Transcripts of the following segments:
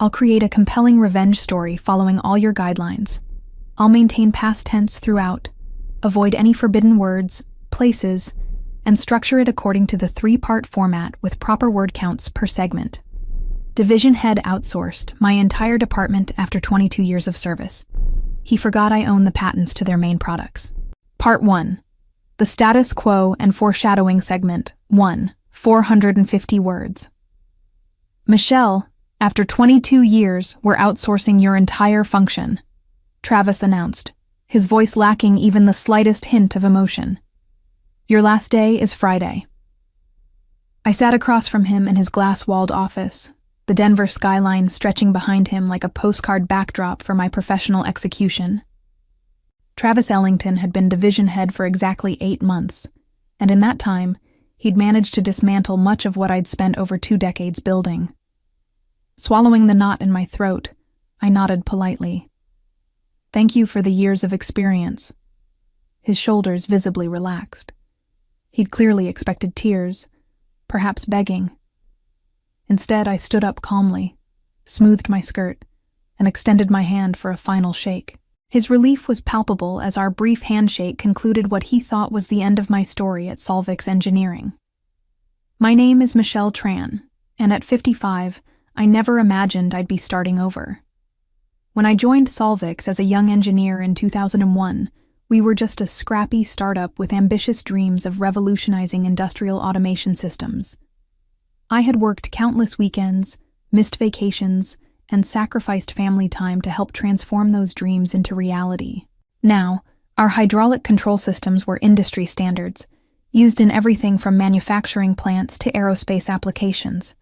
I'll create a compelling revenge story following all your guidelines. I'll maintain past tense throughout, avoid any forbidden words, places, and structure it according to the 3-part format with proper word counts per segment. Division head outsourced my entire department after 22 years of service. He forgot I own the patents to their main products. Part 1. The status quo and foreshadowing segment. 1. 450 words. Michelle, after 22 years, we're outsourcing your entire function, Travis announced, his voice lacking even the slightest hint of emotion. Your last day is Friday. I sat across from him in his glass-walled office, the Denver skyline stretching behind him like a postcard backdrop for my professional execution. Travis Ellington had been division head for exactly 8 months, and in that time, he'd managed to dismantle much of what I'd spent over 2 decades building. Swallowing the knot in my throat, I nodded politely. Thank you for the years of experience. His shoulders visibly relaxed. He'd clearly expected tears, perhaps begging. Instead, I stood up calmly, smoothed my skirt, and extended my hand for a final shake. His relief was palpable as our brief handshake concluded what he thought was the end of my story at Solvix Engineering. My name is Michelle Tran, and at 55, I never imagined I'd be starting over. When I joined Solvix as a young engineer in 2001, we were just a scrappy startup with ambitious dreams of revolutionizing industrial automation systems. I had worked countless weekends, missed vacations, and sacrificed family time to help transform those dreams into reality. Now, our hydraulic control systems were industry standards, used in everything from manufacturing plants to aerospace applications.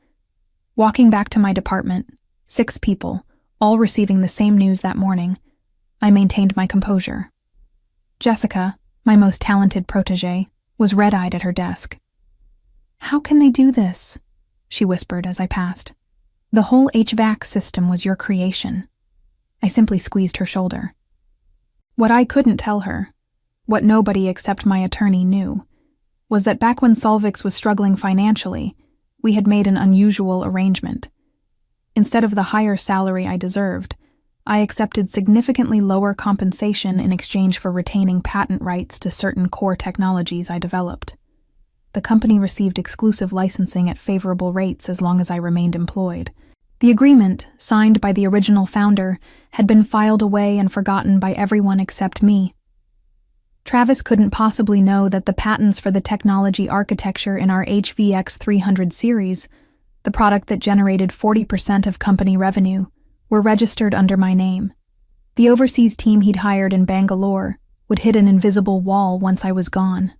Walking back to my department, 6 people, all receiving the same news that morning, I maintained my composure. Jessica, my most talented protégé, was red-eyed at her desk. "How can they do this?" she whispered as I passed. "The whole HVAC system was your creation." I simply squeezed her shoulder. What I couldn't tell her, what nobody except my attorney knew, was that back when Solvix was struggling financially, we had made an unusual arrangement. Instead of the higher salary I deserved, I accepted significantly lower compensation in exchange for retaining patent rights to certain core technologies I developed. The company received exclusive licensing at favorable rates as long as I remained employed. The agreement, signed by the original founder, had been filed away and forgotten by everyone except me. Travis couldn't possibly know that the patents for the technology architecture in our HVX 300 series, the product that generated 40% of company revenue, were registered under my name. The overseas team he'd hired in Bangalore would hit an invisible wall once I was gone.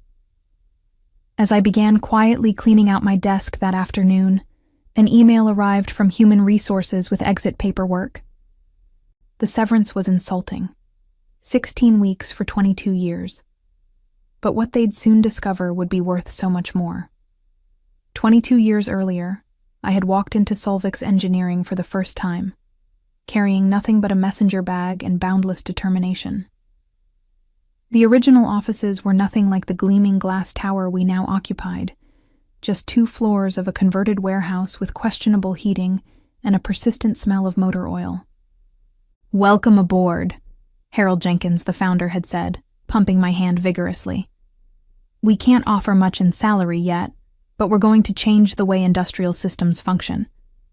As I began quietly cleaning out my desk that afternoon, an email arrived from Human Resources with exit paperwork. The severance was insulting. 16 weeks for 22 years. But what they'd soon discover would be worth so much more. 22 years earlier, I had walked into Solvix Engineering for the first time, carrying nothing but a messenger bag and boundless determination. The original offices were nothing like the gleaming glass tower we now occupied, just 2 floors of a converted warehouse with questionable heating and a persistent smell of motor oil. "Welcome aboard," Harold Jenkins, the founder, had said, pumping my hand vigorously. "We can't offer much in salary yet, but we're going to change the way industrial systems function.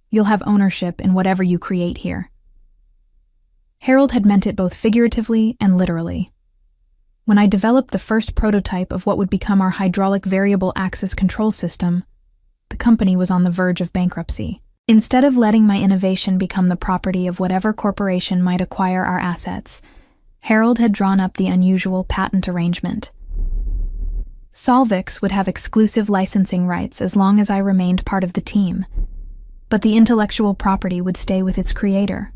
You'll have ownership in whatever you create here." Harold had meant it both figuratively and literally. When I developed the first prototype of what would become our hydraulic variable axis control system, the company was on the verge of bankruptcy. Instead of letting my innovation become the property of whatever corporation might acquire our assets, Harold had drawn up the unusual patent arrangement. Solvix would have exclusive licensing rights as long as I remained part of the team, but the intellectual property would stay with its creator.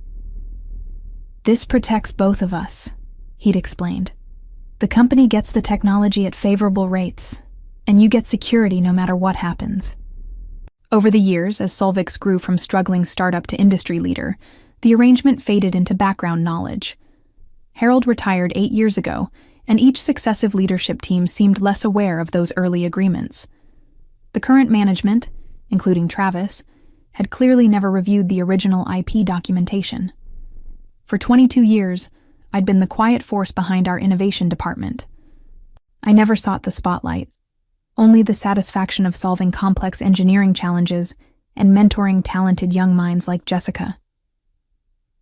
"This protects both of us," he'd explained. "The company gets the technology at favorable rates, and you get security no matter what happens." Over the years, as Solvix grew from struggling startup to industry leader, the arrangement faded into background knowledge. Harold retired 8 years ago, and each successive leadership team seemed less aware of those early agreements. The current management, including Travis, had clearly never reviewed the original IP documentation. For 22 years, I'd been the quiet force behind our innovation department. I never sought the spotlight, only the satisfaction of solving complex engineering challenges and mentoring talented young minds like Jessica.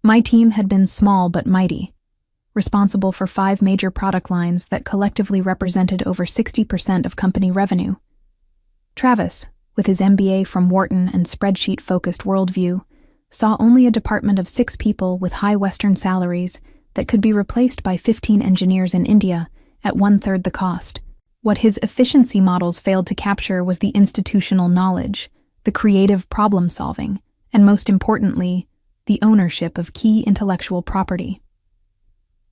My team had been small but mighty, responsible for 5 major product lines that collectively represented over 60% of company revenue. Travis, with his MBA from Wharton and spreadsheet-focused worldview, saw only a department of 6 people with high Western salaries that could be replaced by 15 engineers in India at 1/3 the cost. What his efficiency models failed to capture was the institutional knowledge, the creative problem-solving, and most importantly, the ownership of key intellectual property.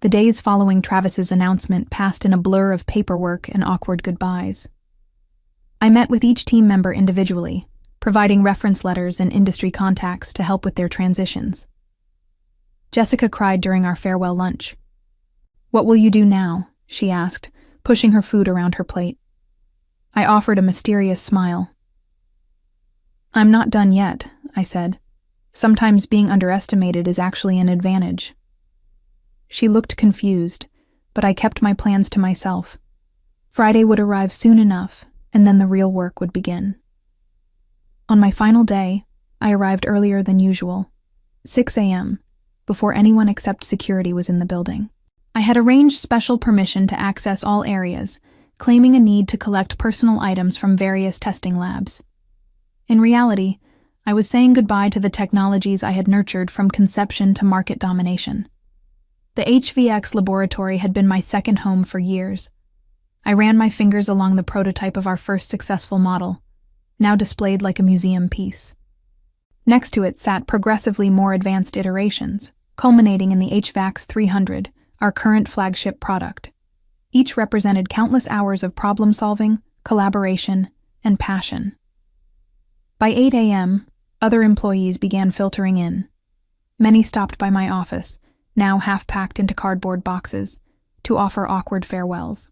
The days following Travis's announcement passed in a blur of paperwork and awkward goodbyes. I met with each team member individually, providing reference letters and industry contacts to help with their transitions. Jessica cried during our farewell lunch. "What will you do now?" she asked, pushing her food around her plate. I offered a mysterious smile. "I'm not done yet," I said. "Sometimes being underestimated is actually an advantage." She looked confused, but I kept my plans to myself. Friday would arrive soon enough, and then the real work would begin. On my final day, I arrived earlier than usual, 6 a.m., before anyone except security was in the building. I had arranged special permission to access all areas, claiming a need to collect personal items from various testing labs. In reality, I was saying goodbye to the technologies I had nurtured from conception to market domination. The HVX laboratory had been my second home for years. I ran my fingers along the prototype of our first successful model, now displayed like a museum piece. Next to it sat progressively more advanced iterations, culminating in the HVAX 300, our current flagship product. Each represented countless hours of problem-solving, collaboration, and passion. By 8 a.m., other employees began filtering in. Many stopped by my office, now half-packed into cardboard boxes, to offer awkward farewells.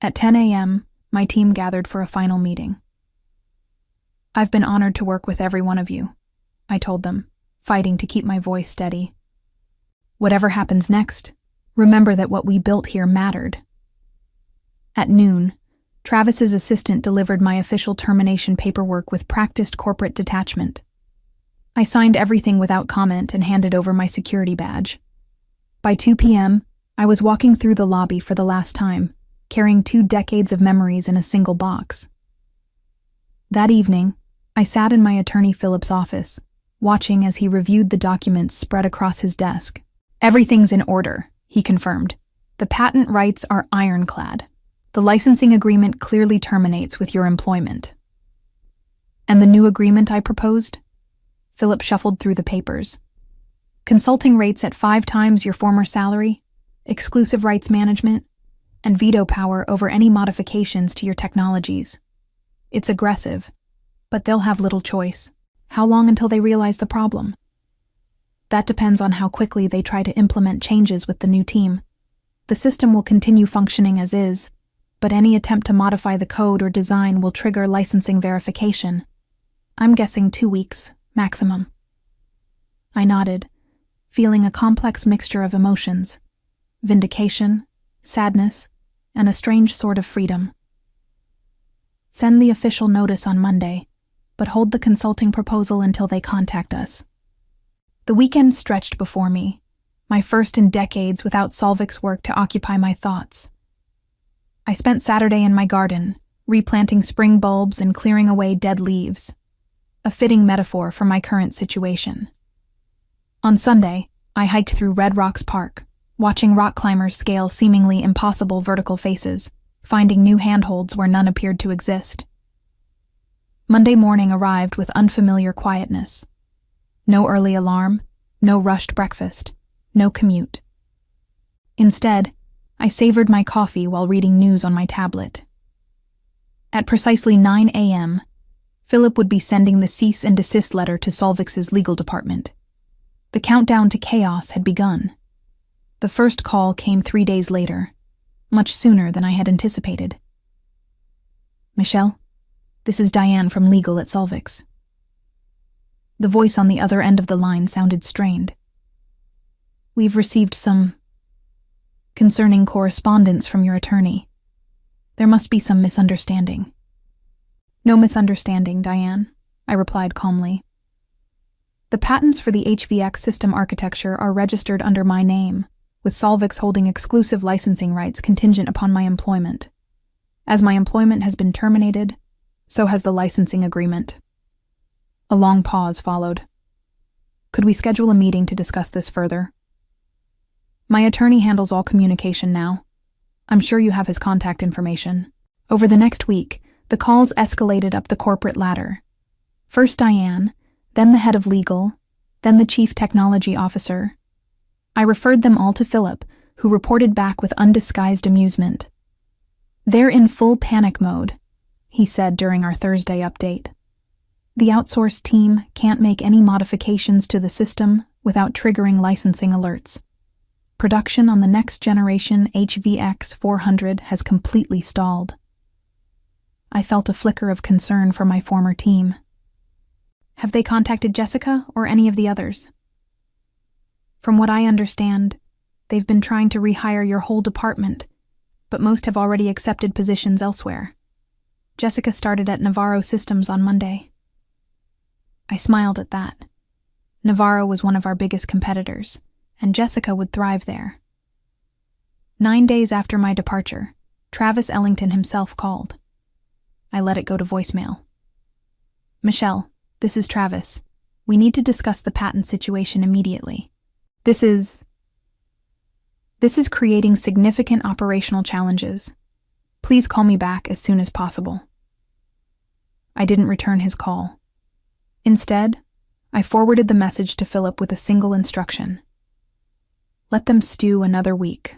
At 10 a.m., my team gathered for a final meeting. "I've been honored to work with every one of you," I told them, fighting to keep my voice steady. "Whatever happens next, remember that what we built here mattered." At noon, Travis's assistant delivered my official termination paperwork with practiced corporate detachment. I signed everything without comment and handed over my security badge. By 2 p.m., I was walking through the lobby for the last time, carrying 2 decades of memories in a single box. That evening, I sat in my attorney Philip's office, watching as he reviewed the documents spread across his desk. "Everything's in order," he confirmed. "The patent rights are ironclad. The licensing agreement clearly terminates with your employment." "And the new agreement I proposed?" Philip shuffled through the papers. "Consulting rates at 5 times your former salary, exclusive rights management, and veto power over any modifications to your technologies. It's aggressive, but they'll have little choice. How long until they realize the problem? That depends on how quickly they try to implement changes with the new team. The system will continue functioning as is, but any attempt to modify the code or design will trigger licensing verification. I'm guessing 2 weeks, maximum." I nodded, feeling a complex mixture of emotions: vindication, sadness, and a strange sort of freedom. "Send the official notice on Monday, but hold the consulting proposal until they contact us." The weekend stretched before me, my first in decades without Solvix work to occupy my thoughts. I spent Saturday in my garden, replanting spring bulbs and clearing away dead leaves, a fitting metaphor for my current situation. On Sunday, I hiked through Red Rocks Park, watching rock climbers scale seemingly impossible vertical faces, finding new handholds where none appeared to exist. Monday morning arrived with unfamiliar quietness. No early alarm, no rushed breakfast, no commute. Instead, I savored my coffee while reading news on my tablet. At precisely 9 a.m., Philip would be sending the cease and desist letter to Solvix's legal department. The countdown to chaos had begun. The first call came 3 days later, much sooner than I had anticipated. "Michelle, this is Diane from legal at Solvix." The voice on the other end of the line sounded strained. "We've received some concerning correspondence from your attorney. There must be some misunderstanding." "No misunderstanding, Diane," I replied calmly. "The patents for the HVX system architecture are registered under my name, with Solvix holding exclusive licensing rights contingent upon my employment. As my employment has been terminated, so has the licensing agreement." A long pause followed. "Could we schedule a meeting to discuss this further?" "My attorney handles all communication now. I'm sure you have his contact information." Over the next week, the calls escalated up the corporate ladder. First Diane, then the head of legal, then the chief technology officer. I referred them all to Philip, who reported back with undisguised amusement. "They're in full panic mode," he said during our Thursday update. "The outsourced team can't make any modifications to the system without triggering licensing alerts. Production on the next generation HVX 400 has completely stalled." I felt a flicker of concern for my former team. "Have they contacted Jessica or any of the others?" "From what I understand, they've been trying to rehire your whole department, but most have already accepted positions elsewhere. Jessica started at Navarro Systems on Monday." I smiled at that. Navarro was one of our biggest competitors, and Jessica would thrive there. 9 days after my departure, Travis Ellington himself called. I let it go to voicemail. "Michelle, this is Travis. We need to discuss the patent situation immediately. This is creating significant operational challenges. Please call me back as soon as possible." I didn't return his call. Instead, I forwarded the message to Philip with a single instruction. Let them stew another week.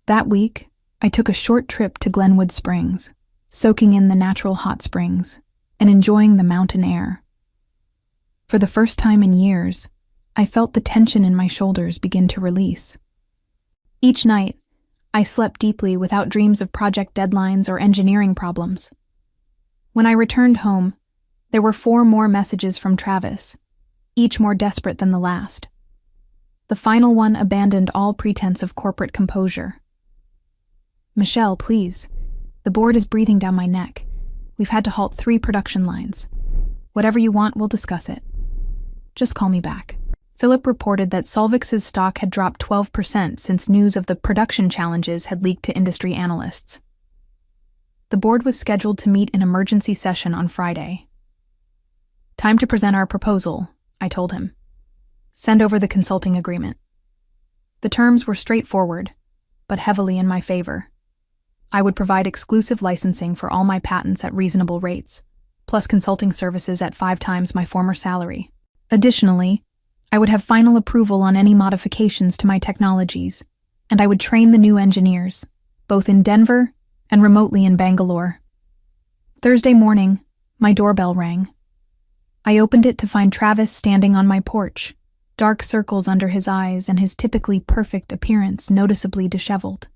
That week, I took a short trip to Glenwood Springs, soaking in the natural hot springs and enjoying the mountain air. For the first time in years, I felt the tension in my shoulders begin to release. Each night, I slept deeply without dreams of project deadlines or engineering problems. When I returned home, there were 4 more messages from Travis, each more desperate than the last. The final one abandoned all pretense of corporate composure. "Michelle, please. The board is breathing down my neck. We've had to halt 3 production lines. Whatever you want, we'll discuss it. Just call me back." Philip reported that Solvix's stock had dropped 12% since news of the production challenges had leaked to industry analysts. The board was scheduled to meet in emergency session on Friday. "Time to present our proposal," I told him. "Send over the consulting agreement." The terms were straightforward, but heavily in my favor. I would provide exclusive licensing for all my patents at reasonable rates, plus consulting services at 5 times my former salary. Additionally, I would have final approval on any modifications to my technologies, and I would train the new engineers, both in Denver and remotely in Bangalore. Thursday morning, my doorbell rang. I opened it to find Travis standing on my porch, dark circles under his eyes and his typically perfect appearance noticeably disheveled.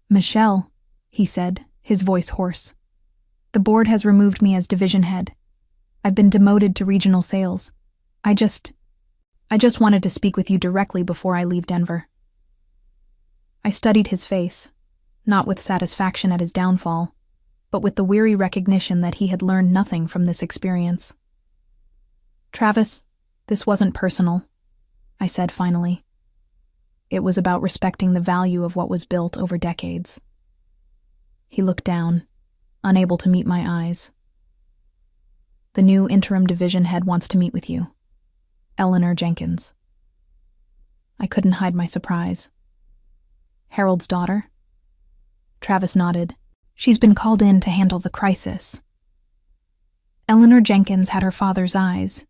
"Michelle," he said, his voice hoarse. "The board has removed me as division head. I've been demoted to regional sales. I just wanted to speak with you directly before I leave Denver." I studied his face, not with satisfaction at his downfall, but with the weary recognition that he had learned nothing from this experience. "Travis, this wasn't personal," I said finally. "It was about respecting the value of what was built over decades." He looked down, unable to meet my eyes. "The new interim division head wants to meet with you. Eleanor Jenkins." I couldn't hide my surprise. "Harold's daughter?" Travis nodded. "She's been called in to handle the crisis." Eleanor Jenkins had her father's eyes,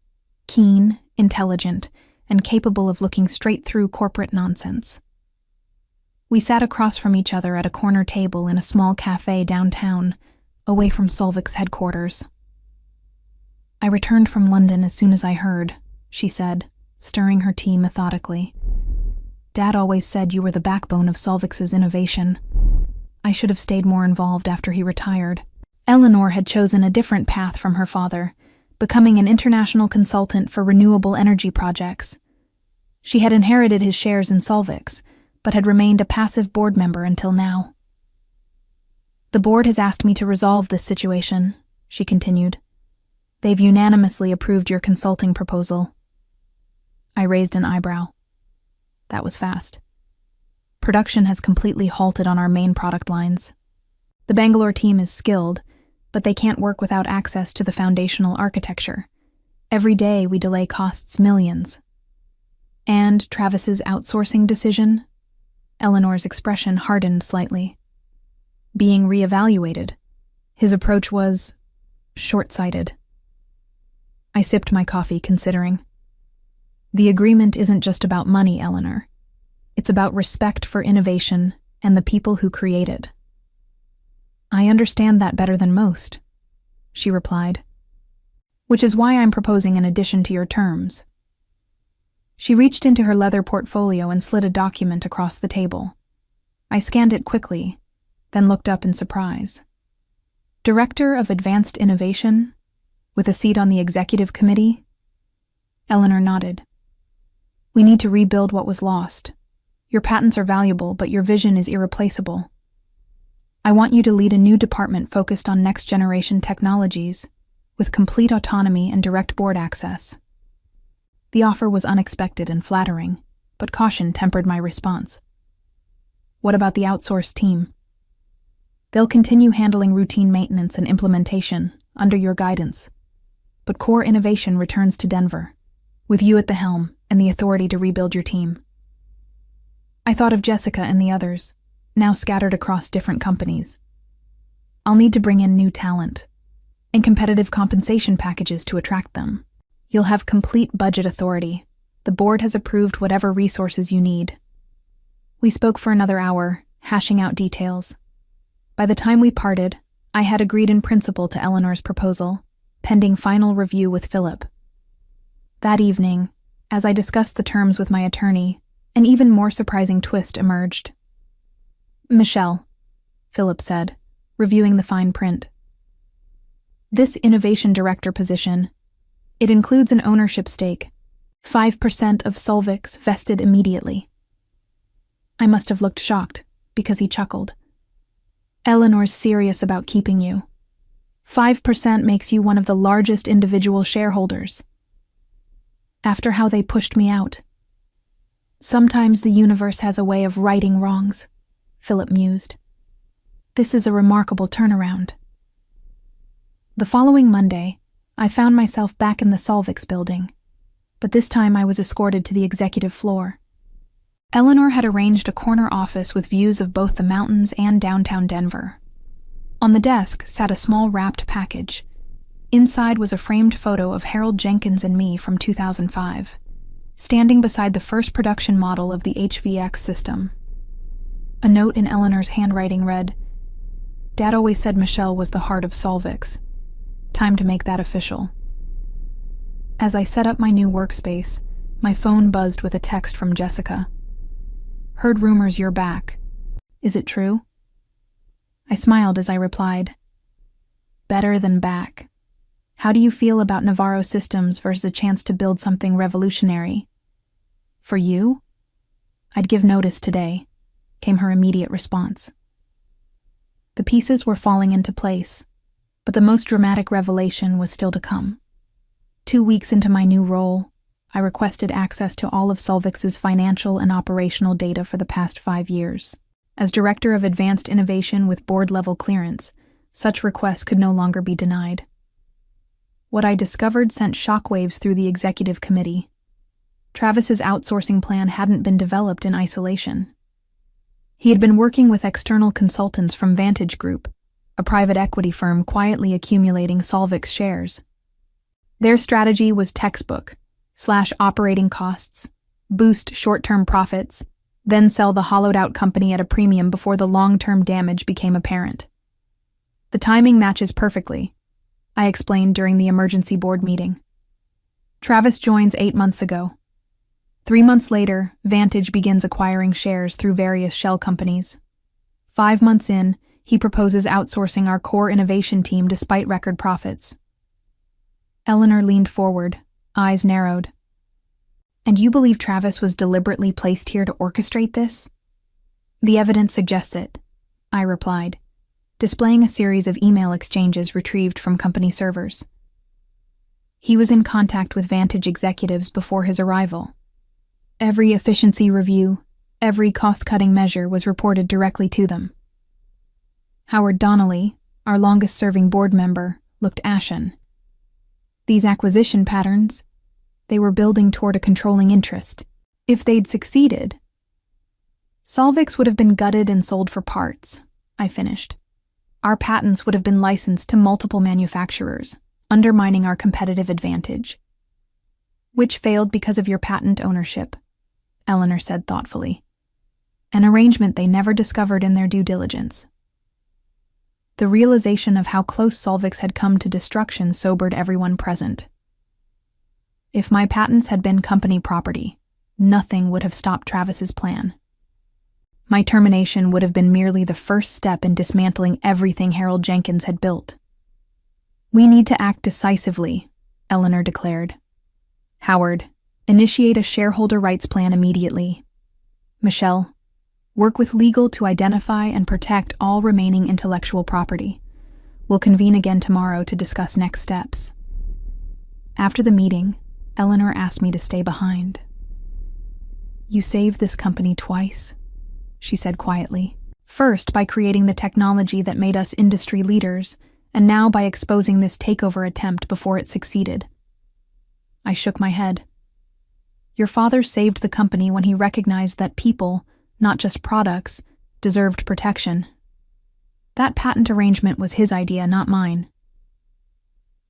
keen, intelligent, and capable of looking straight through corporate nonsense. We sat across from each other at a corner table in a small cafe downtown, away from Solvix headquarters. "I returned from London as soon as I heard," she said, stirring her tea methodically. "Dad always said you were the backbone of Solvix's innovation. I should have stayed more involved after he retired." Eleanor had chosen a different path from her father, becoming an international consultant for renewable energy projects. She had inherited his shares in Solvix, but had remained a passive board member until now. The board has asked me to resolve this situation, she continued. They've unanimously approved your consulting proposal. I raised an eyebrow. That was fast. Production has completely halted on our main product lines. The Bangalore team is skilled, but they can't work without access to the foundational architecture. Every day we delay costs millions. And Travis's outsourcing decision? Eleanor's expression hardened slightly. Being reevaluated. His approach was short-sighted. I sipped my coffee, considering. The agreement isn't just about money, Eleanor. It's about respect for innovation and the people who create it. I understand that better than most, she replied. Which is why I'm proposing an addition to your terms. She reached into her leather portfolio and slid a document across the table. I scanned it quickly, then looked up in surprise. Director of Advanced Innovation, with a seat on the executive committee? Eleanor nodded. We need to rebuild what was lost. Your patents are valuable, but your vision is irreplaceable. I want you to lead a new department focused on next-generation technologies, with complete autonomy and direct board access. The offer was unexpected and flattering, but caution tempered my response. What about the outsourced team? They'll continue handling routine maintenance and implementation under your guidance, but core innovation returns to Denver, with you at the helm and the authority to rebuild your team. I thought of Jessica and the others, now scattered across different companies. I'll need to bring in new talent and competitive compensation packages to attract them. You'll have complete budget authority. The board has approved whatever resources you need. We spoke for another hour, hashing out details. By the time we parted, I had agreed in principle to Eleanor's proposal, pending final review with Philip. That evening, as I discussed the terms with my attorney, an even more surprising twist emerged. Michelle, Philip said, reviewing the fine print. This innovation director position, it includes an ownership stake, 5% of Solvix vested immediately. I must have looked shocked, because he chuckled. Eleanor's serious about keeping you. 5% makes you one of the largest individual shareholders. After how they pushed me out. Sometimes the universe has a way of righting wrongs, Philip mused. This is a remarkable turnaround. The following Monday, I found myself back in the Solvix building, but this time I was escorted to the executive floor. Eleanor had arranged a corner office with views of both the mountains and downtown Denver. On the desk sat a small wrapped package. Inside was a framed photo of Harold Jenkins and me from 2005, standing beside the first production model of the HVX system. A note in Eleanor's handwriting read, Dad always said Michelle was the heart of Solvix. Time to make that official. As I set up my new workspace, my phone buzzed with a text from Jessica. Heard rumors you're back. Is it true? I smiled as I replied, Better than back. How do you feel about Navarro Systems versus a chance to build something revolutionary? For you? I'd give notice today, came her immediate response. The pieces were falling into place, but the most dramatic revelation was still to come. 2 weeks into my new role, I requested access to all of Solvix's financial and operational data for the past 5 years. As Director of Advanced Innovation with board-level clearance, such requests could no longer be denied. What I discovered sent shockwaves through the executive committee. Travis's outsourcing plan hadn't been developed in isolation. He had been working with external consultants from Vantage Group, a private equity firm quietly accumulating Solvix shares. Their strategy was textbook: slash operating costs, boost short-term profits, then sell the hollowed-out company at a premium before the long-term damage became apparent. The timing matches perfectly, I explained during the emergency board meeting. Travis joins 8 months ago. 3 months later, Vantage begins acquiring shares through various shell companies. 5 months in, he proposes outsourcing our core innovation team despite record profits. Eleanor leaned forward, eyes narrowed. And you believe Travis was deliberately placed here to orchestrate this? The evidence suggests it, I replied, displaying a series of email exchanges retrieved from company servers. He was in contact with Vantage executives before his arrival. Every efficiency review, every cost-cutting measure was reported directly to them. Howard Donnelly, our longest-serving board member, looked ashen. These acquisition patterns, they were building toward a controlling interest. If they'd succeeded, Solvix would have been gutted and sold for parts, I finished. Our patents would have been licensed to multiple manufacturers, undermining our competitive advantage. Which failed because of your patent ownership, Eleanor said thoughtfully. An arrangement they never discovered in their due diligence. The realization of how close Solvix had come to destruction sobered everyone present. If my patents had been company property, nothing would have stopped Travis's plan. My termination would have been merely the first step in dismantling everything Harold Jenkins had built. We need to act decisively, Eleanor declared. Howard, initiate a shareholder rights plan immediately. Michelle, work with legal to identify and protect all remaining intellectual property. We'll convene again tomorrow to discuss next steps. After the meeting, Eleanor asked me to stay behind. You saved this company twice, she said quietly. First, by creating the technology that made us industry leaders, and now by exposing this takeover attempt before it succeeded. I shook my head. Your father saved the company when he recognized that people, not just products, deserved protection. That patent arrangement was his idea, not mine.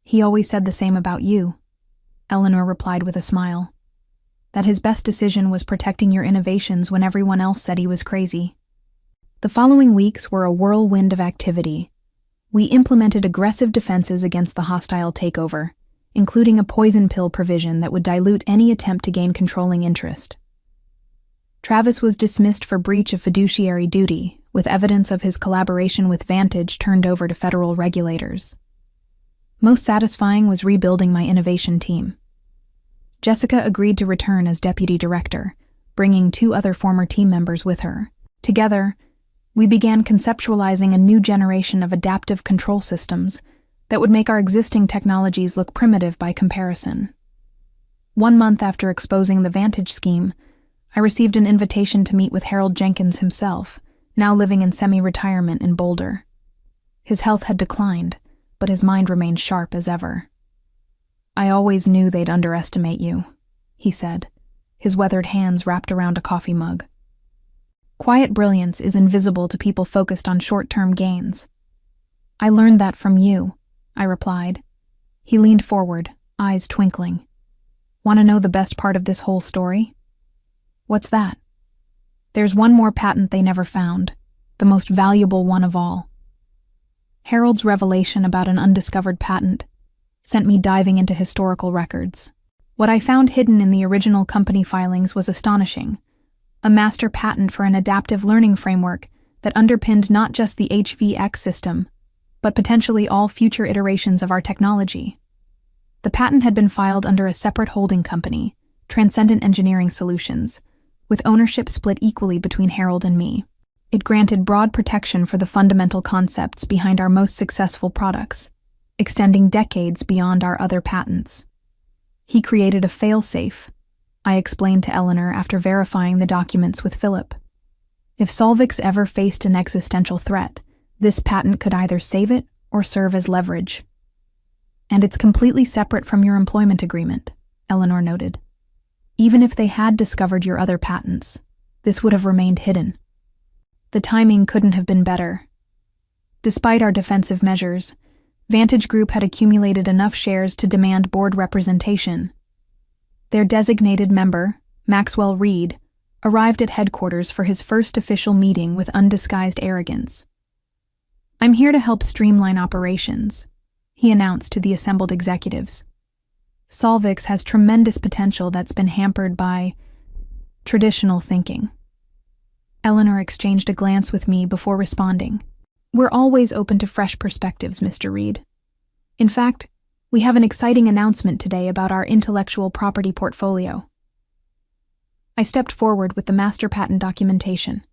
He always said the same about you, Eleanor replied with a smile. That his best decision was protecting your innovations when everyone else said he was crazy. The following weeks were a whirlwind of activity. We implemented aggressive defenses against the hostile takeover, including a poison pill provision that would dilute any attempt to gain controlling interest. Travis was dismissed for breach of fiduciary duty, with evidence of his collaboration with Vantage turned over to federal regulators. Most satisfying was rebuilding my innovation team. Jessica agreed to return as deputy director, bringing 2 other former team members with her. Together, we began conceptualizing a new generation of adaptive control systems that would make our existing technologies look primitive by comparison. 1 month after exposing the Vantage scheme, I received an invitation to meet with Harold Jenkins himself, now living in semi-retirement in Boulder. His health had declined, but his mind remained sharp as ever. I always knew they'd underestimate you, he said, his weathered hands wrapped around a coffee mug. Quiet brilliance is invisible to people focused on short-term gains. I learned that from you, I replied. He leaned forward, eyes twinkling. Want to know the best part of this whole story? What's that? There's one more patent they never found, the most valuable one of all. Harold's revelation about an undiscovered patent sent me diving into historical records. What I found hidden in the original company filings was astonishing. A master patent for an adaptive learning framework that underpinned not just the HVX system, but potentially all future iterations of our technology. The patent had been filed under a separate holding company, Transcendent Engineering Solutions, with ownership split equally between Harold and me. It granted broad protection for the fundamental concepts behind our most successful products, extending decades beyond our other patents. He created a fail-safe, I explained to Eleanor after verifying the documents with Philip. If Solvix ever faced an existential threat, this patent could either save it or serve as leverage. And it's completely separate from your employment agreement, Eleanor noted. Even if they had discovered your other patents, this would have remained hidden. The timing couldn't have been better. Despite our defensive measures, Vantage Group had accumulated enough shares to demand board representation. Their designated member, Maxwell Reed, arrived at headquarters for his first official meeting with undisguised arrogance. I'm here to help streamline operations, he announced to the assembled executives. Solvix has tremendous potential that's been hampered by traditional thinking. Eleanor exchanged a glance with me before responding. We're always open to fresh perspectives, Mr. Reed. In fact, We have an exciting announcement today about our intellectual property portfolio. I stepped forward with the master patent documentation.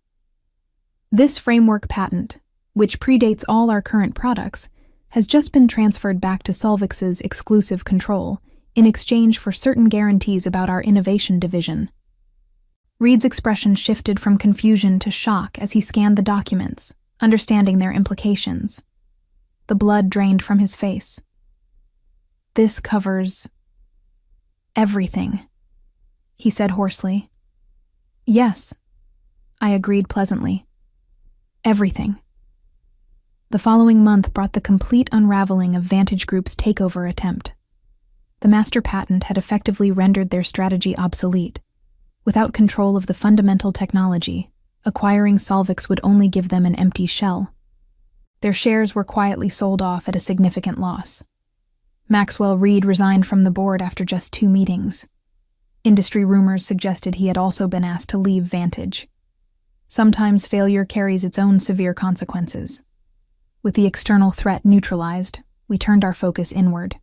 This framework patent, which predates all our current products, has just been transferred back to Solvix's exclusive control in exchange for certain guarantees about our innovation division. Reed's expression shifted from confusion to shock as he scanned the documents, understanding their implications. The blood drained from his face. "This covers everything," he said hoarsely. "Yes," I agreed pleasantly. "Everything." The following month brought the complete unraveling of Vantage Group's takeover attempt. The master patent had effectively rendered their strategy obsolete. Without control of the fundamental technology, acquiring Solvix would only give them an empty shell. Their shares were quietly sold off at a significant loss. Maxwell Reed resigned from the board after just 2 meetings. Industry rumors suggested he had also been asked to leave Vantage. Sometimes failure carries its own severe consequences. With the external threat neutralized, we turned our focus inward.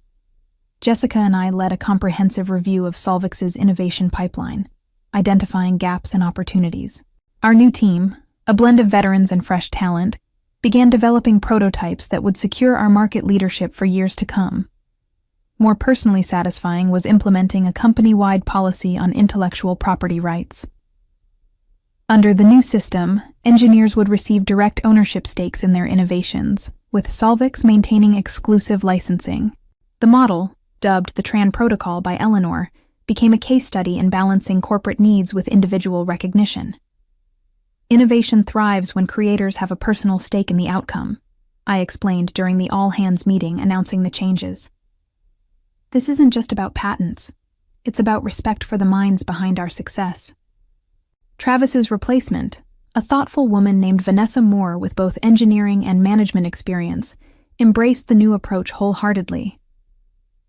Jessica and I led a comprehensive review of Solvix's innovation pipeline, identifying gaps and opportunities. Our new team, a blend of veterans and fresh talent, began developing prototypes that would secure our market leadership for years to come. More personally satisfying was implementing a company-wide policy on intellectual property rights. Under the new system, engineers would receive direct ownership stakes in their innovations, with Solvix maintaining exclusive licensing. The model, dubbed the Tran Protocol by Eleanor, became a case study in balancing corporate needs with individual recognition. Innovation thrives when creators have a personal stake in the outcome, I explained during the all-hands meeting announcing the changes. This isn't just about patents. It's about respect for the minds behind our success. Travis's replacement, a thoughtful woman named Vanessa Moore with both engineering and management experience, embraced the new approach wholeheartedly.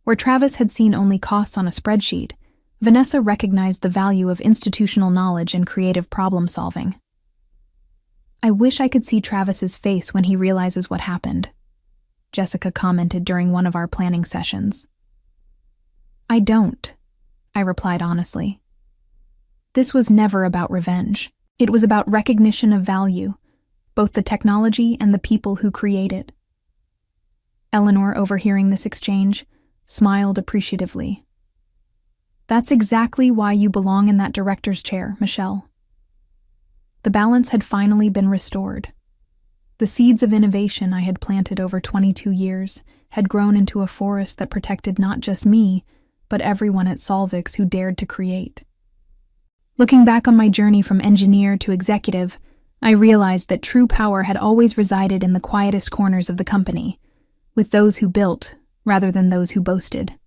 Where Travis had seen only costs on a spreadsheet, Vanessa recognized the value of institutional knowledge and creative problem-solving. "I wish I could see Travis's face when he realizes what happened," Jessica commented during one of our planning sessions. "I don't," I replied honestly. This was never about revenge. It was about recognition of value, both the technology and the people who create it. Eleanor, overhearing this exchange, smiled appreciatively. "That's exactly why you belong in that director's chair, Michelle." The balance had finally been restored. The seeds of innovation I had planted over 22 years had grown into a forest that protected not just me, but everyone at Solvix who dared to create. Looking back on my journey from engineer to executive, I realized that true power had always resided in the quietest corners of the company, with those who built rather than those who boasted.